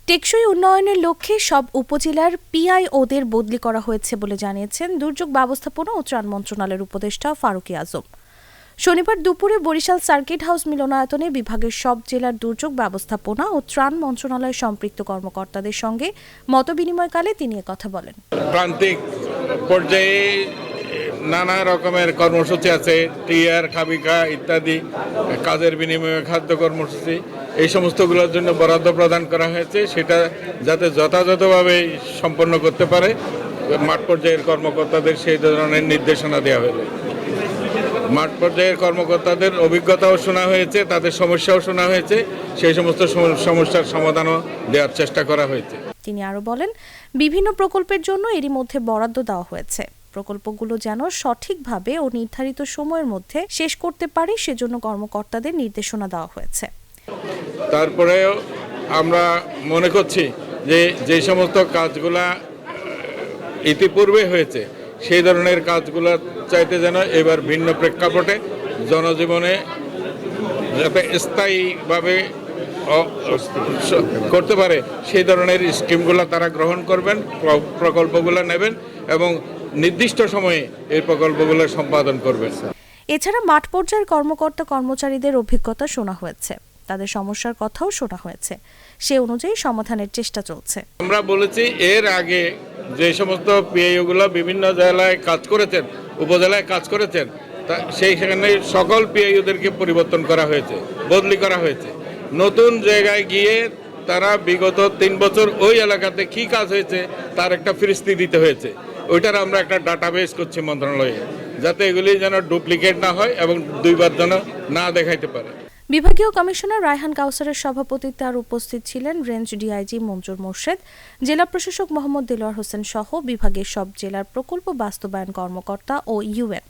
টেকসই উন্নয়নের লক্ষ্যে সব উপজেলার পিআইওদের বদলি করা হয়েছে বলে জানিয়েছেন দুর্যোগ ব্যবস্থাপনা ও ত্রাণ মন্ত্রণালয়ের উপদেষ্টা ফারুকী আজম। শনিবার দুপুরে বরিশাল সার্কিট হাউস মিলনায়তনে বিভাগের সব জেলার দুর্যোগ ব্যবস্থাপনা ও ত্রাণ মন্ত্রণালয়ের সম্পৃক্ত কর্মকর্তাদের সঙ্গে মতবিনিময়কালে তিনি একথা বলেন। প্রান্তিক পর্যায়ে নানা রকমের কর্মসূচি আছে, টিআর, খাবিকা ইত্যাদি, কাজের বিনিময়ে খাদ্য কর্মসূচি, এই সমস্তগুলোর জন্য বরাদ্দ প্রদান করা হয়েছে। সেটা যাতে যথাযথভাবে সম্পন্ন করতে পারে মাঠ পর্যায়ের কর্মকর্তাদের সেই ধরনের নির্দেশনা দেওয়া হয়েছে। মাঠ পর্যায়ের কর্মকর্তাদের অভিজ্ঞতাও শোনা হয়েছে, তাদের সমস্যাও শোনা হয়েছে, সেই সমস্ত সমস্যার সমাধানও দেওয়ার চেষ্টা করা হয়েছে। তিনি আরও বলেন, বিভিন্ন প্রকল্পের জন্য এরই মধ্যে বরাদ্দ দেওয়া হয়েছে। প্রকল্পগুলো যেন সঠিকভাবে ও নির্ধারিত সময়ের মধ্যে শেষ করতে পারে সেজন্য কর্মকর্তাদের নির্দেশনা দেওয়া হয়েছে। তারপরেও আমরা মনে করছি যে সমস্ত কাজগুলা ইতিপূর্বে হয়েছে সেই ধরনের কাজগুলো চাইতে যেন এবার ভিন্ন প্রেক্ষাপটে জনজীবনে যাতে স্থায়ীভাবে করতে পারে সেই ধরনের স্কিমগুলো তারা গ্রহণ করবেন, প্রকল্পগুলো নেবেন এবং নির্দিষ্ট সময়ে এই প্রকল্পগুলো সম্পাদন করবেন। এছাড়া মাঠ পর্যায়ের কর্মকর্তা কর্মচারীদের অভিজ্ঞতা শোনা হয়েছে, তাদের সমস্যার কথাও শোনা হয়েছে, সে অনুযায়ী সমাধানের চেষ্টা চলছে। আমরা বলেছি এর আগে যে সমস্ত পিআইওগুলো বিভিন্ন জেলায় কাজ করেছেন, উপজেলায় কাজ করেছেন, সেইখানে সকল পিআইওদেরকে পরিবর্তন করা হয়েছে, বদলি করা হয়েছে। নতুন জায়গায় গিয়ে তারা বিগত 3 বছর ওই এলাকাতে কি কাজ হয়েছে তার একটা ফিরিস্তি দিতে হয়েছে। ওইটার আমরা একটা ডাটাবেস করছি মন্ত্রণালয়ে, যাতে এগুলি যেন ডুপ্লিকেট না হয় এবং দুইবার যেন না দেখাইতে পারে। বিভাগীয় কমিশনার রায়হান কাউসারের সভাপতিত্বে আর উপস্থিত ছিলেন রেঞ্জ ডিআইজি মঞ্জুর মোর্শেদ, জেলা প্রশাসক মোহাম্মদ দেলোয়ার হোসেন সহ বিভাগের সব জেলার প্রকল্প বাস্তবায়ন কর্মকর্তা ও ইউএন।